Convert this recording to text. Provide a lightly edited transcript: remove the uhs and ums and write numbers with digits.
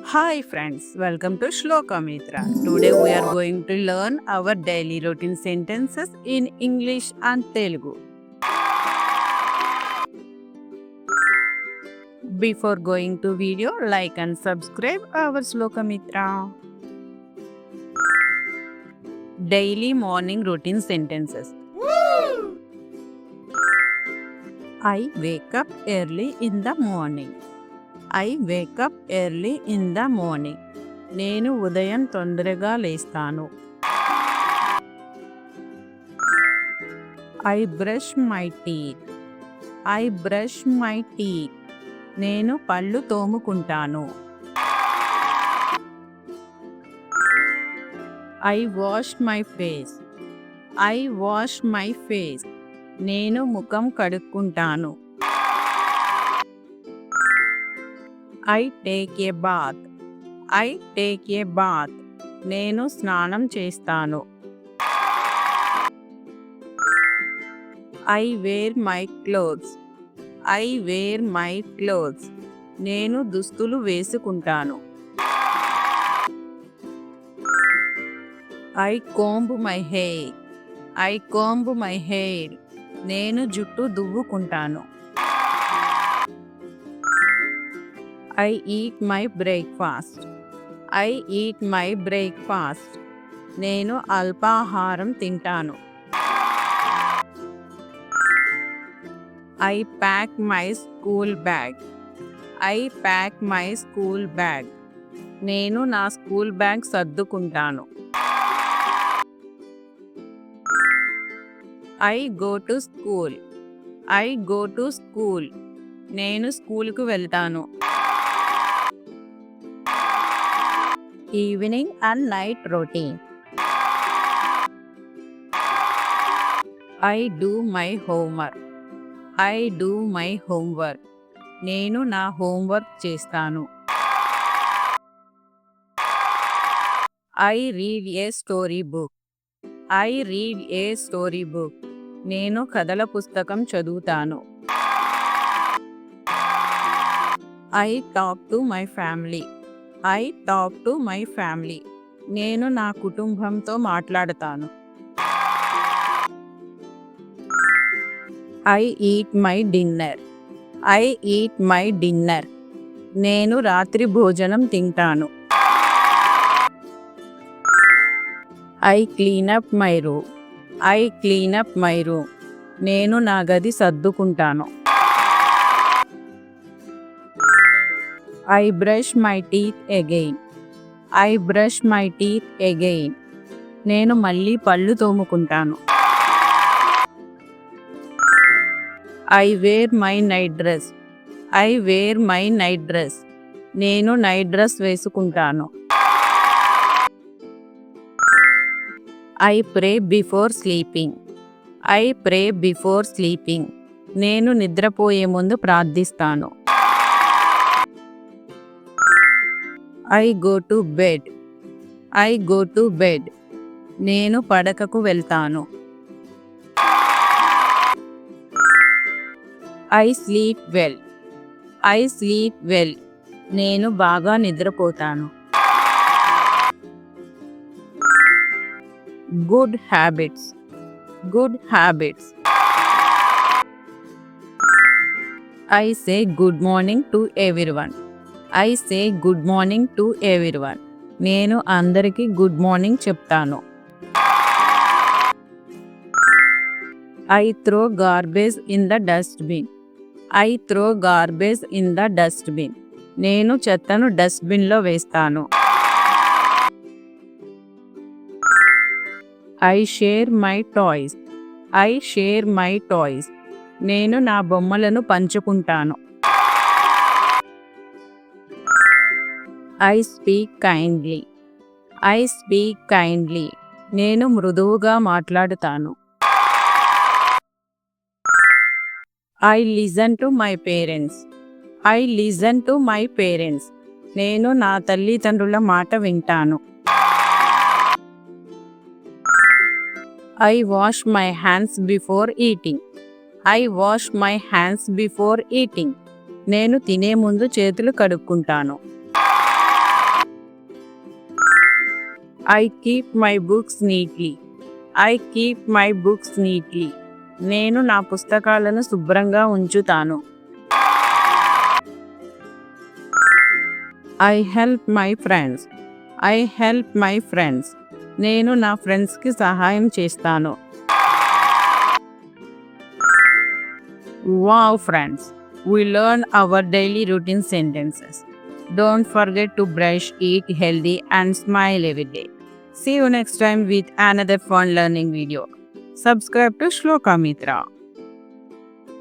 Hi friends, welcome to Shloka Mitra. Today we are going to learn our daily routine sentences in English and Telugu. Before going to video, like and subscribe our Shloka Mitra. Daily morning routine sentences. I wake up early in the morning. I wake up early in the morning. నేను ఉదయం తొందరగా లేస్తాను. I brush my teeth. I brush my teeth. నేను పళ్ళు తోముకుంటాను. I wash my face. I wash my face. నేను ముఖం కడుక్కుంటాను. I take a bath. I take a bath. నేను స్నానం చేస్తాను. I wear my clothes. I wear my clothes. నేను దుస్తులు వేసుకుంటాను. I comb my hair. I comb my hair. నేను జుట్టు దువ్వుకుంటాను. I eat my breakfast. I eat my breakfast. నేను అల్పాహారం తింటాను. I pack my school bag. I pack my school bag. నేను నా స్కూల్ బ్యాగ్ సర్దుకుంటాను. I go to school. I go to school. నేను స్కూల్కు వెళ్తాను. Evening and night routine. I do my homework. I do my homework. నేను నా homework చేస్తాను. I read a story book. I read a story book. నేను కథల పుస్తకం చదువుతాను. I talk to my family. I talk to my family. నేను నా కుటుంబంతో మాట్లాడతాను. I eat my dinner. I eat my dinner. నేను రాత్రి భోజనం తింటాను. I clean up my room. I clean up my room. నేను నా గది సర్దుకుంటాను. I brush my teeth again. I brush my teeth again. నేను మళ్ళీ పళ్ళు తోముకుంటాను. I wear my night dress. I wear my night dress. నేను నైట్ డ్రెస్ వేసుకుంటాను. I pray before sleeping. I pray before sleeping. నేను నిద్రపోయే ముందు ప్రార్థిస్తాను. I go to bed. I go to bed. నేను పడకకు వెళ్తాను. I sleep well. I sleep well. నేను బాగా నిద్రపోతాను. Good habits. Good habits. I say good morning to everyone. I say good morning to everyone. నేను అందరికీ good morning చెప్తాను. I throw garbage in the dustbin. I throw garbage in the dustbin. నేను చెత్తను డస్ట్బిన్లో వేస్తాను. I share my toys. I share my toys. నేను నా బొమ్మలను పంచుకుంటాను. I speak kindly. I speak kindly. నేను మృదువుగా మాట్లాడుతాను. I listen to my parents. I listen to my parents. నేను నా తల్లిదండ్రుల మాట వింటాను. I wash my hands before eating. I wash my hands before eating. నేను తినే ముందు చేతులు కడుక్కుంటాను. I keep my books neatly. I keep my books neatly. నేను నా పుస్తకాలను శుభ్రంగా ఉంచుతాను. I help my friends. I help my friends. నేను నా ఫ్రెండ్స్కి సహాయం చేస్తాను. Wow, friends! We learn our daily routine sentences. Don't forget to brush, eat healthy, and smile every day. See you next time with another fun learning video. Subscribe to Shloka Mitra.